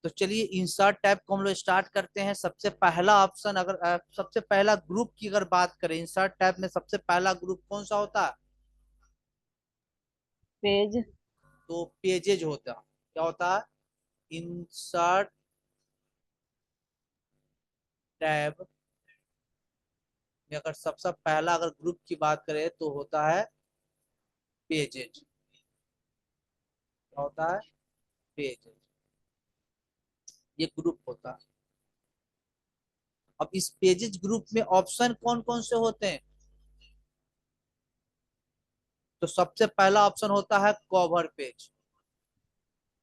तो चलिए insert tab को हम लोग स्टार्ट करते हैं। सबसे पहला ऑप्शन, अगर सबसे पहला ग्रुप की अगर बात करें, इंसर्ट टैब में सबसे पहला ग्रुप कौन सा होता है? पेज। तो पेजेज होता है। क्या होता है? इंसर्ट टैब में अगर सबसे पहला अगर ग्रुप की बात करें तो होता है पेजेज। क्या होता है? पेजेज। ये ग्रुप होता है। अब इस पेजेज ग्रुप में ऑप्शन कौन कौन से होते हैं? तो सबसे पहला ऑप्शन होता है कवर पेज।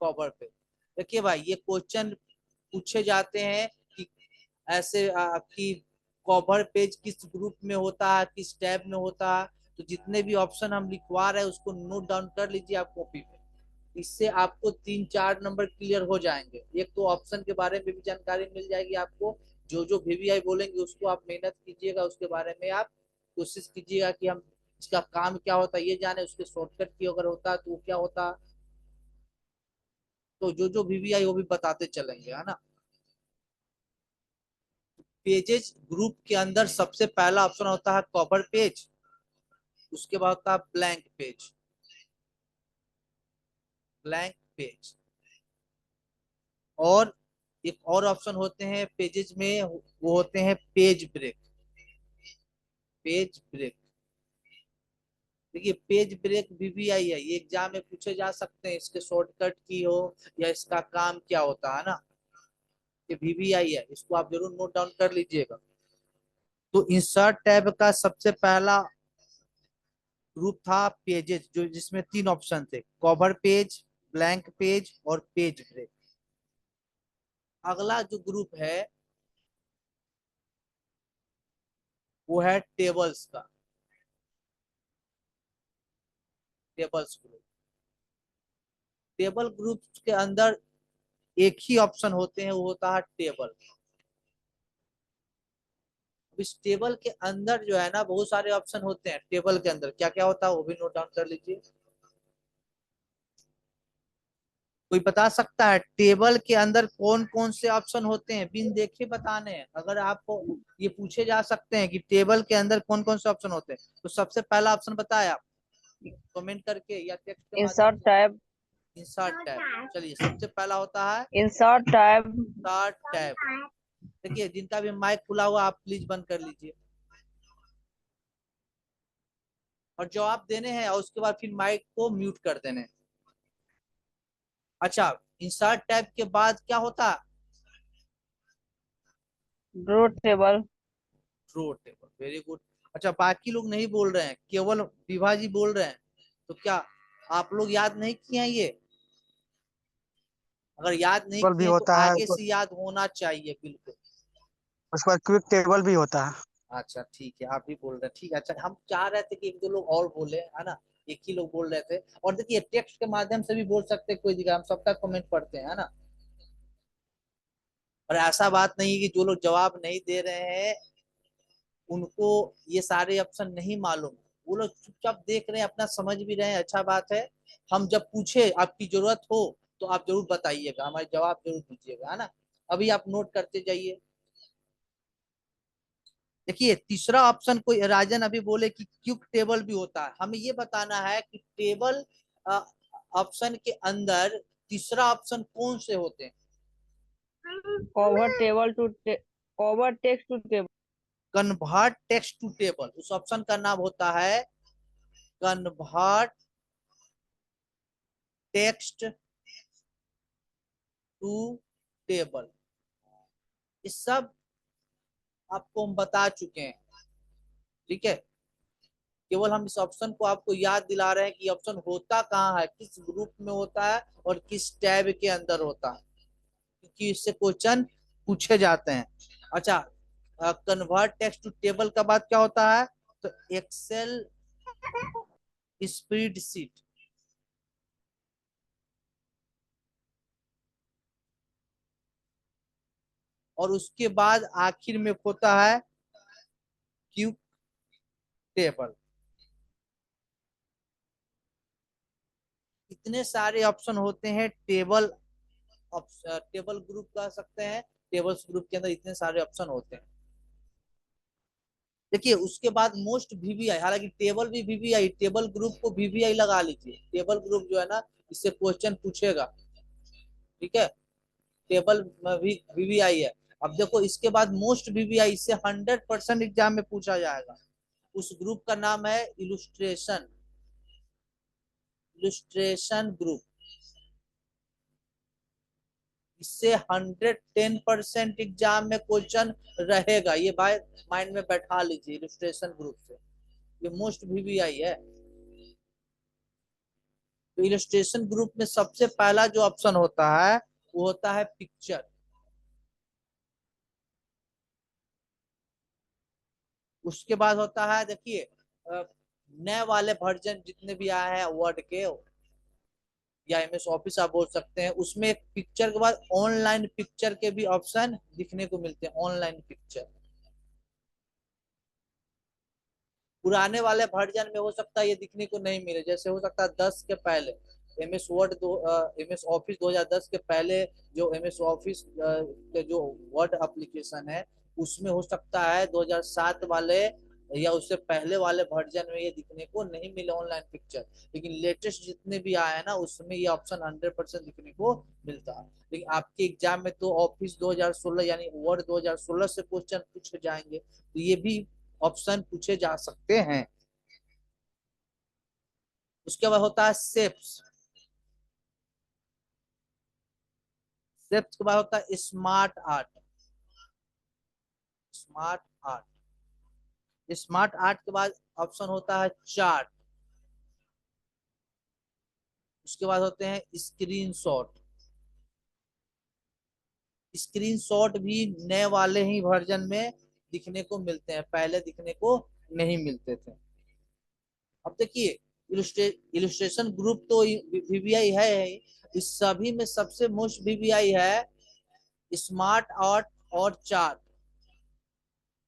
Cover page. देखिए भाई, ये क्वेश्चन पूछे जाते हैं कि ऐसे कि कवर पेज किस ग्रुप में होता है, किस टैब में होता है। तो जितने भी ऑप्शन हम लिखवा रहे हैं उसको नोट डाउन कर लीजिए आप कॉपी में। इससे आपको 3-4 नंबर क्लियर हो जाएंगे। एक तो ऑप्शन के बारे में भी जानकारी मिल जाएगी आपको। जो जो वीवीआई बोलेंगे उसको आप मेहनत कीजिएगा, उसके बारे में आप कोशिश कीजिएगा कि हम इसका काम क्या होता है ये जाने। उसके शॉर्टकट की अगर होता है तो वो क्या होता है। तो जो जो वीवीआई वो भी बताते चलेंगे, है ना। पेजेज ग्रुप के अंदर सबसे पहला ऑप्शन होता है कवर पेज। उसके बाद होता है ब्लैंक पेज। Blank page. और एक और ऑप्शन होते हैं पेजेज में, वो होते हैं पेज ब्रेक। Page break. देखिए पेज ब्रेक वीवीआई है, ये एग्जाम में पूछे जा सकते हैं। इसके शॉर्टकट की हो या इसका काम क्या होता है ना। ये वीवीआई है, इसको आप जरूर नोट डाउन कर लीजिएगा। तो इंसर्ट टैब का सबसे पहला ग्रुप था पेजेस, जो जिसमें 3 ऑप्शन थे, कवर पेज, ब्लैंक पेज और पेज ब्रेक। अगला जो ग्रुप है वो है टेबल्स का। Tables group. टेबल ग्रुप के अंदर एक ही ऑप्शन होते हैं, वो होता है टेबल। इस टेबल के अंदर जो है ना बहुत सारे ऑप्शन होते हैं। टेबल के अंदर क्या क्या होता है वो भी नोट डाउन कर लीजिए। कोई बता सकता है टेबल के अंदर कौन कौन से ऑप्शन होते हैं? बिन देखे बताने हैं। अगर आपको ये पूछे जा सकते हैं कि टेबल के अंदर कौन कौन से ऑप्शन होते हैं, तो सबसे पहला ऑप्शन बताया आप कमेंट करके या टेक्स्ट के माध्यम इंसर्ट से। टैब। Insert tab. चलिए सबसे पहला होता है इंसर्ट टैब। Insert tab. देखिए जिनका भी माइक खुला हुआ आप प्लीज बंद कर लीजिए और जवाब देने हैं, और उसके बाद फिर माइक को म्यूट कर देने हैं। अच्छा, इंसर्ट टैब के बाद क्या होता है? Draw table. Draw table. Very good. अच्छा, बाकी लोग नहीं बोल रहे हैं, केवल विभा जी बोल रहे हैं। तो क्या आप लोग याद नहीं किए हैं ये? अगर याद नहीं टेबल भी किए तो होता है, आगे से याद होना चाहिए बिल्कुल। उसके बाद क्विक टेबल भी होता है। अच्छा ठीक है, आप भी बोल रहे हैं, ठीक है। अच्छा, हम चाह रहे थे कि एक दो लोग और बोले, है ना। एक ही लोग बोल रहे थे। और देखिए टेक्स्ट के माध्यम से भी बोल सकते हैं, कोई दिक्कत, हम सबका कमेंट पढ़ते हैं, है ना। और ऐसा बात नहीं है कि जो लोग जवाब नहीं दे रहे हैं उनको ये सारे ऑप्शन नहीं मालूम। वो लोग चुपचाप देख रहे हैं, अपना समझ भी रहे हैं, अच्छा बात है। हम जब पूछे आपकी जरूरत हो तो आप जरूर बताइएगा, हमारे जवाब जरूर दीजिएगा, है ना। अभी आप नोट करते जाइए। देखिए तीसरा ऑप्शन, कोई राजन अभी बोले कि क्यूब टेबल भी होता है। हमें ये बताना है कि टेबल ऑप्शन के अंदर तीसरा ऑप्शन कौन से होते हैं। Cover table to cover text to table. Convert text to table, उस ऑप्शन का नाम होता है कन्वर्ट टेक्स्ट टू टेबल। इस सब आपको हम बता चुके हैं, ठीक है। केवल हम इस ऑप्शन को आपको याद दिला रहे हैं कि ऑप्शन होता कहाँ है, किस ग्रुप में होता है और किस टैब के अंदर होता है, क्योंकि इससे क्वेश्चन पूछे जाते हैं। अच्छा, कन्वर्ट टेक्स्ट टू टेबल का बाद क्या होता है? तो एक्सेल स्प्रेडशीट। और उसके बाद आखिर में होता है क्यूब टेबल। इतने सारे ऑप्शन होते हैं टेबल टेबल ग्रुप कह सकते हैं। टेबल्स ग्रुप के अंदर इतने सारे ऑप्शन होते हैं। देखिए उसके बाद मोस्ट वीवीआई, हालांकि टेबल भी वीवीआई, टेबल ग्रुप को वीवीआई लगा लीजिए। टेबल ग्रुप जो है ना, इससे क्वेश्चन पूछेगा, ठीक है। टेबल भी वीवीआई है। अब देखो इसके बाद मोस्ट वीवीआई, इससे 100% एग्जाम में पूछा जाएगा। उस ग्रुप का नाम है इलुस्ट्रेशन, इलुस्ट्रेशन ग्रुप। इससे 110% एग्जाम में क्वेश्चन रहेगा, ये भाई माइंड में बैठा लीजिए। इलुस्ट्रेशन ग्रुप से ये मोस्ट वीवीआई है। तो इलस्ट्रेशन ग्रुप में सबसे पहला जो ऑप्शन होता है वो होता है पिक्चर। उसके बाद होता है, देखिए नए वाले वर्जन जितने भी आए हैं वर्ड के या एमएस ऑफिस आप बोल सकते हैं, उसमें पिक्चर के बाद ऑनलाइन पिक्चर के भी ऑप्शन दिखने को मिलते हैं। ऑनलाइन पिक्चर पुराने वाले वर्जन में हो सकता है ये दिखने को नहीं मिले, जैसे हो सकता है 10 के पहले एमएस वर्ड दो, एमएस ऑफिस 2010 के पहले जो एमएस ऑफिस के जो वर्ड एप्लीकेशन है, उसमें हो सकता है 2007 वाले या उससे पहले वाले वर्जन में ये दिखने को नहीं मिले ऑनलाइन पिक्चर। लेकिन लेटेस्ट जितने भी आए हैं ना, उसमें ये ऑप्शन 100% दिखने को मिलता है। लेकिन आपके एग्जाम में तो ऑफिस 2016 यानी वर्ड 2016 से क्वेश्चन पूछे जाएंगे, तो ये भी ऑप्शन पूछे जा सकते हैं। उसके बाद होता है शेप्स। शेप्स के बाद होता है smart art. Smart art, smart art के बाद ऑप्शन होता है चार्ट। उसके बाद होते हैं स्क्रीन शॉट। स्क्रीन शॉट भी नए वाले ही वर्जन में दिखने को मिलते हैं, पहले दिखने को नहीं मिलते थे। अब देखिए इलस्ट्रेशन ग्रुप तो वीवीआई है ही, इस सभी में सबसे मोस्ट वीवीआई है स्मार्ट आर्ट और चार्ट।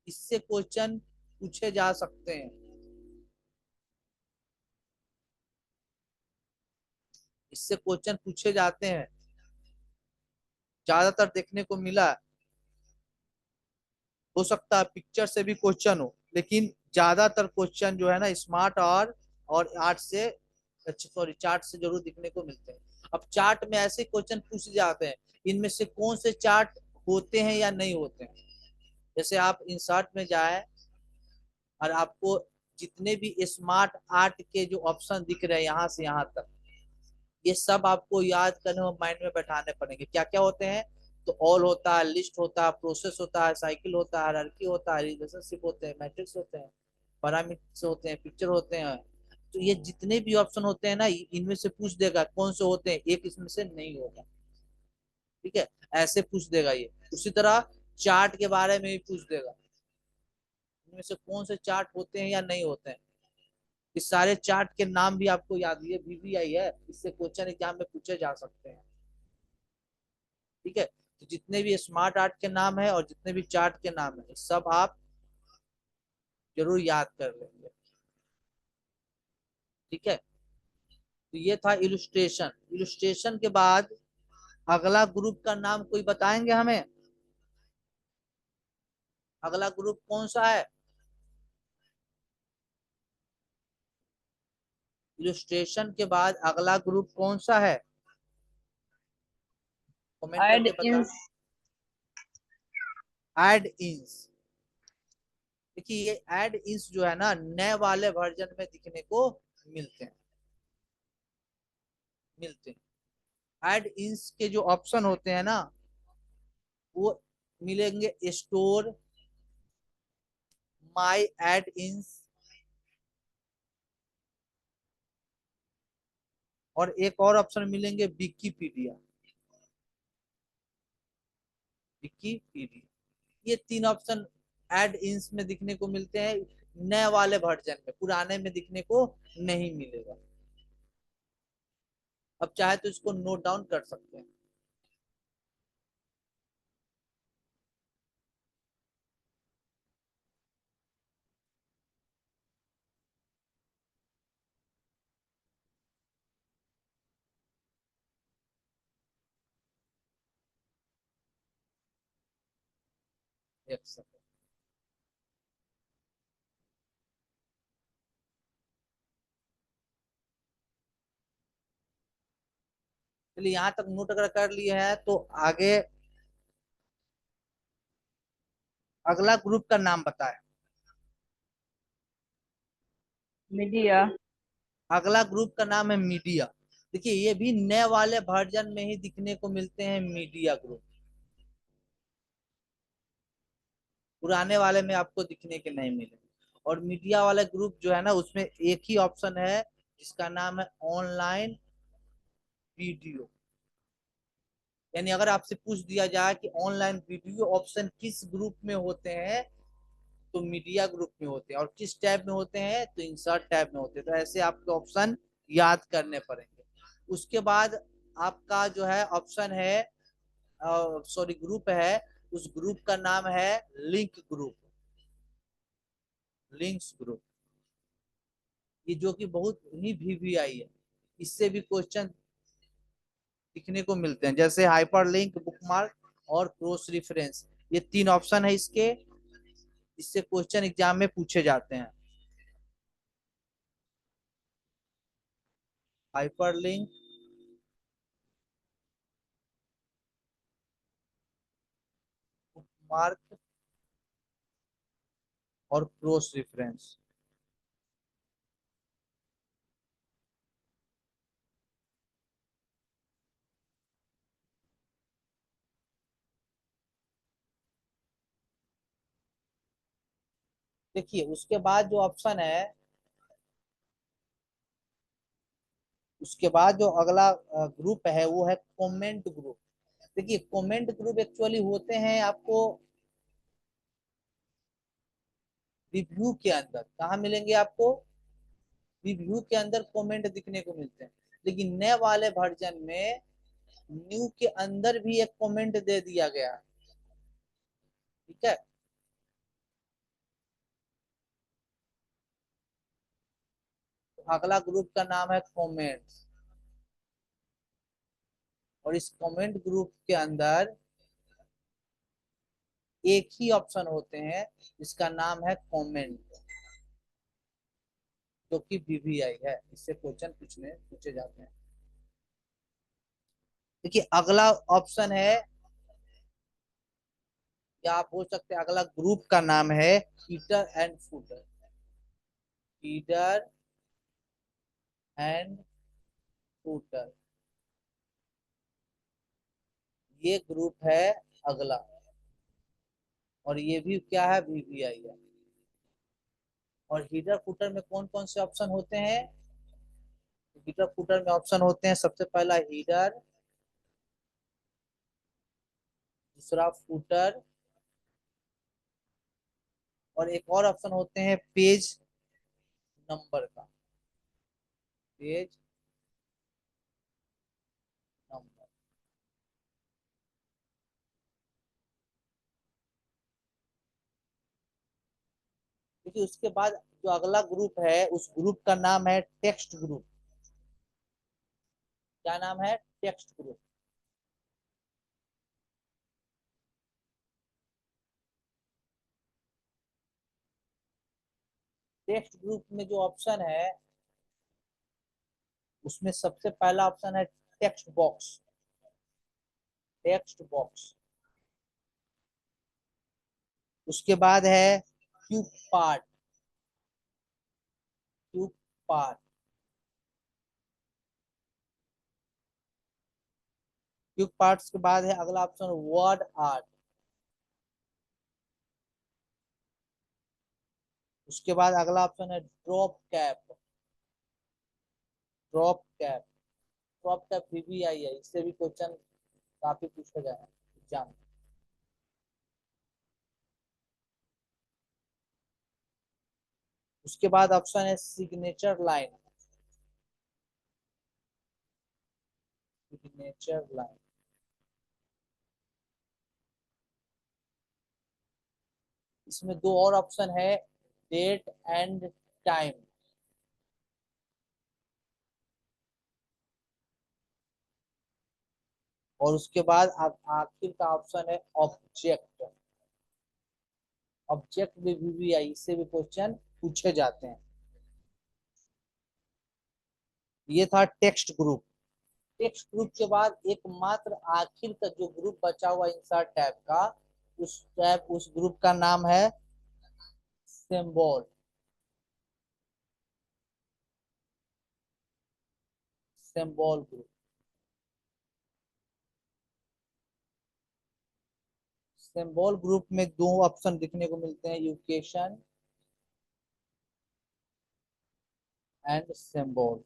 इससे क्वेश्चन पूछे जा सकते हैं। इससे क्वेश्चन पूछे जाते हैं, ज्यादातर देखने को मिला। हो सकता है पिक्चर से भी क्वेश्चन हो, लेकिन ज्यादातर क्वेश्चन जो है ना स्मार्ट और आर्ट से, सॉरी चार्ट से जरूर दिखने को मिलते हैं। अब चार्ट में ऐसे क्वेश्चन पूछ जाते हैं, इनमें से कौन से चार्ट होते हैं या नहीं होते हैं। जैसे आप इंसर्ट में जाए और आपको जितने भी स्मार्ट आर्ट के जो ऑप्शन दिख रहे हैं यहाँ से यहाँ तक, ये सब आपको याद करने और माइंड में बैठाने पड़ेंगे। क्या क्या होते हैं, तो ऑल होता है, लिस्ट होता है, प्रोसेस होता है, साइकिल होता है, हायरार्की होता है, रिलेशनशिप होते हैं, मैट्रिक्स होते हैं, पैरामीटर्स होते हैं, पिक्चर होते हैं। तो ये जितने भी ऑप्शन होते हैं ना, इनमें से पूछ देगा कौन से होते हैं, एक इसमें से नहीं होगा। ठीक है, ऐसे पूछ देगा ये। उसी तरह चार्ट के बारे में भी पूछ देगा, इनमें से कौन से चार्ट होते हैं या नहीं होते हैं। इस सारे चार्ट के नाम भी आपको याद, ये वीवीआई है, इससे क्वेश्चन एग्जाम में पूछे जा सकते हैं। ठीक है, तो जितने भी स्मार्ट आर्ट के नाम है और जितने भी चार्ट के नाम है, सब आप जरूर याद कर लेंगे। ठीक है, तो ये था इलुस्ट्रेशन। इलुस्ट्रेशन के बाद अगला ग्रुप का नाम कोई बताएंगे हमें? अगला ग्रुप कौन सा है? इलुस्ट्रेशन के बाद अगला ग्रुप कौन सा है? कमेंट एड करके बता। इंस। एड इंस। देखिए ये एड इंस जो है ना, नए वाले वर्जन में दिखने को मिलते हैं, मिलते हैं। एड इंस के जो ऑप्शन होते हैं ना, वो मिलेंगे स्टोर, माई एड इंस, और एक और ऑप्शन मिलेंगे विकीपीडिया। विकीपीडिया, ये तीन ऑप्शन एड इंस में दिखने को मिलते हैं, नए वाले वर्जन में, पुराने में दिखने को नहीं मिलेगा। अब चाहे तो इसको नोट डाउन कर सकते हैं। एक सेकंड। चलिए यहाँ तक नोट अगर कर लिए हैं तो आगे अगला ग्रुप का नाम बताएं। मीडिया। अगला ग्रुप का नाम है मीडिया। देखिए ये भी नए वाले वर्जन में ही दिखने को मिलते हैं मीडिया ग्रुप, पुराने वाले में आपको दिखने के नहीं मिले। और मीडिया वाले ग्रुप जो है ना उसमें एक ही ऑप्शन है जिसका नाम है ऑनलाइन वीडियो। यानी अगर आपसे पूछ दिया जाए कि ऑनलाइन वीडियो ऑप्शन किस ग्रुप में होते हैं तो मीडिया ग्रुप में होते हैं, और किस टैब में होते हैं तो इंसर्ट टैब में होते हैं। तो ऐसे आपके ऑप्शन याद करने पड़ेंगे। उसके बाद आपका जो है ऑप्शन है, सॉरी ग्रुप है, उस ग्रुप का नाम है लिंक ग्रुप, लिंक्स ग्रुप। ये जो कि बहुत ही वीवीआई है, इससे भी क्वेश्चन दिखने को मिलते हैं, जैसे हाइपर लिंक, बुकमार्क और क्रॉस रेफरेंस। ये तीन ऑप्शन है इसके, इससे क्वेश्चन एग्जाम में पूछे जाते हैं। हाइपर लिंक, बुकमार्क और क्रॉस रेफरेंस। देखिए उसके बाद जो ऑप्शन है, उसके बाद जो अगला ग्रुप है वो है कमेंट ग्रुप। देखिए कमेंट ग्रुप एक्चुअली होते हैं आपको रिव्यू के अंदर। कहाँ मिलेंगे आपको? रिव्यू के अंदर कमेंट दिखने को मिलते हैं। लेकिन नए वाले वर्जन में न्यू के अंदर भी एक कमेंट दे दिया गया है। ठीक है, तो अगला ग्रुप का नाम है कमेंट्स, और इस कमेंट ग्रुप के अंदर एक ही ऑप्शन होते हैं जिसका नाम है कमेंट, जो कि वीवीआई है। इससे क्वेश्चन पूछे जाते हैं। देखिए अगला ऑप्शन है, या आप बोल सकते हैं अगला ग्रुप का नाम है heater and footer. Heater and footer, ये ग्रुप है अगला, और ये भी क्या है? वीवीआई है। और हीटर फुटर में कौन कौन से ऑप्शन होते हैं? हीटर फुटर में ऑप्शन होते हैं, सबसे पहला हीटर, दूसरा फुटर, और एक और ऑप्शन होते हैं पेज नंबर का, पेज नंबर। देखिए उसके बाद जो अगला ग्रुप है उस ग्रुप का नाम है टेक्स्ट ग्रुप। क्या नाम है? Text group. टेक्स्ट ग्रुप में जो ऑप्शन है उसमें सबसे पहला ऑप्शन है टेक्स्ट बॉक्स, टेक्स्ट बॉक्स। उसके बाद है Q part, Q part. Q parts के बाद है अगला ऑप्शन वर्ड आर्ट। उसके बाद अगला ऑप्शन है drop cap, drop cap. Drop cap भी आई है, इससे भी क्वेश्चन काफी पूछा गया है एग्जाम। उसके बाद ऑप्शन है सिग्नेचर लाइन, सिग्नेचर लाइन। इसमें दो और ऑप्शन है, डेट एंड टाइम। और उसके बाद आखिर का ऑप्शन है ऑब्जेक्ट। ऑब्जेक्ट में वीवीआई, इससे भी क्वेश्चन पूछे जाते हैं। ये था टेक्स्ट ग्रुप। टेक्स्ट ग्रुप के बाद एकमात्र आखिर का जो ग्रुप बचा हुआ इंसर्ट टैब का, उस ग्रुप का नाम है symbol. Symbol group. Symbol group में दो ऑप्शन दिखने को मिलते हैं, यूकेशन एंड सिंबल।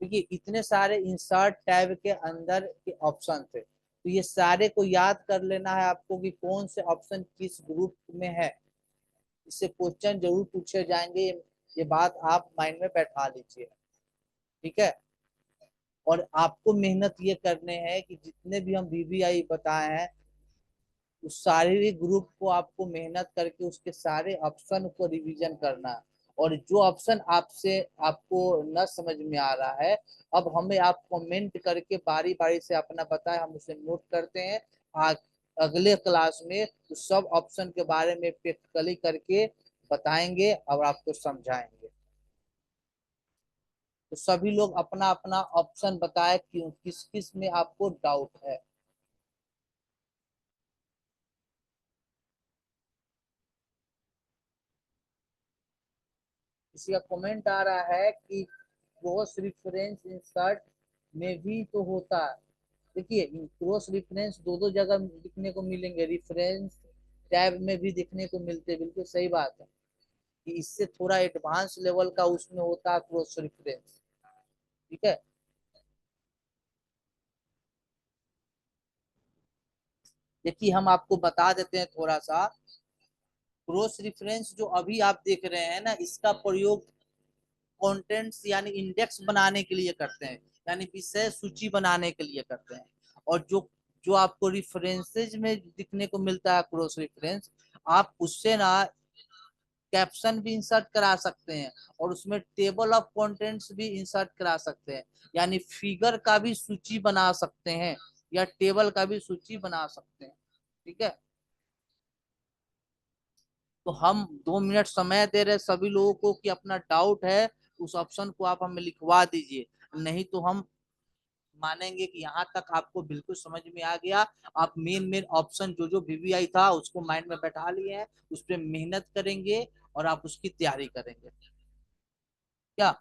देखिए इतने सारे इंसर्ट टैब के अंदर के ऑप्शन थे, तो ये सारे को याद कर लेना है आपको कि कौन से ऑप्शन किस ग्रुप में है। इससे क्वेश्चन जरूर पूछे जाएंगे, ये बात आप माइंड में बैठा लीजिए, ठीक है। और आपको मेहनत ये करने हैं कि जितने भी हम वीवीआई बताए हैं उस सारे ग्रुप को आपको मेहनत करके उसके सारे ऑप्शन को रिवीजन करना है। और जो ऑप्शन आपसे आपको न समझ में आ रहा है, अब हमें आप कमेंट करके बारी बारी से अपना बताए, हम उसे नोट करते हैं। आज अगले क्लास में उस सब ऑप्शन के बारे में प्रैक्टिकली करके बताएंगे और आपको समझाएंगे। तो सभी लोग अपना अपना ऑप्शन बताए क्यों, किस किस में आपको डाउट है। किसी का कमेंट आ रहा है कि क्रॉस रेफरेंस इंसर्ट में भी तो होता है। देखिए क्रॉस रेफरेंस दो दो जगह दिखने को मिलेंगे, रेफरेंस टैब में भी दिखने को मिलते हैं, बिल्कुल सही बात है कि इससे थोड़ा एडवांस लेवल का उसमें होता है क्रॉस रेफरेंस, ठीक है। देखिए हम आपको बता देते हैं थोड़ा सा, क्रॉस रेफरेंस जो अभी आप देख रहे हैं ना, इसका प्रयोग कंटेंट्स यानी इंडेक्स बनाने के लिए करते हैं, यानी विषय सूची बनाने के लिए करते हैं। और जो जो आपको रेफरेंसेज में दिखने को मिलता है क्रॉस रेफरेंस, आप उससे ना कैप्शन भी इंसर्ट करा सकते हैं और उसमें टेबल ऑफ कंटेंट्स भी इंसर्ट करा सकते हैं, यानी फिगर का भी सूची बना सकते हैं या टेबल का भी सूची बना सकते हैं, ठीक है। तो हम 2 मिनट समय दे रहे सभी लोगों को कि अपना डाउट है उस ऑप्शन को आप हमें लिखवा दीजिए, नहीं तो हम मानेंगे कि यहाँ तक आपको बिल्कुल समझ में आ गया। आप मेन मेन ऑप्शन जो जो वीवीआई था उसको माइंड में बैठा लिए हैं, उस पर मेहनत करेंगे और आप उसकी तैयारी करेंगे क्या।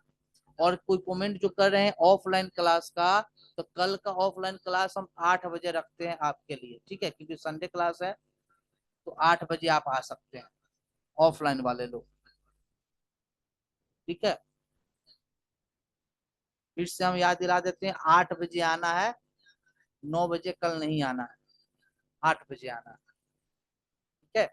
और कोई कमेंट जो कर रहे हैं ऑफलाइन क्लास का, तो कल का ऑफलाइन क्लास हम 8 बजे रखते हैं आपके लिए, ठीक है, क्योंकि संडे क्लास है, तो 8 बजे आप आ सकते हैं ऑफलाइन वाले लोग, ठीक है। फिर से हम याद दिला देते हैं, 8 बजे आना है, 9 बजे कल नहीं आना है, 8 बजे आना है, ठीक है।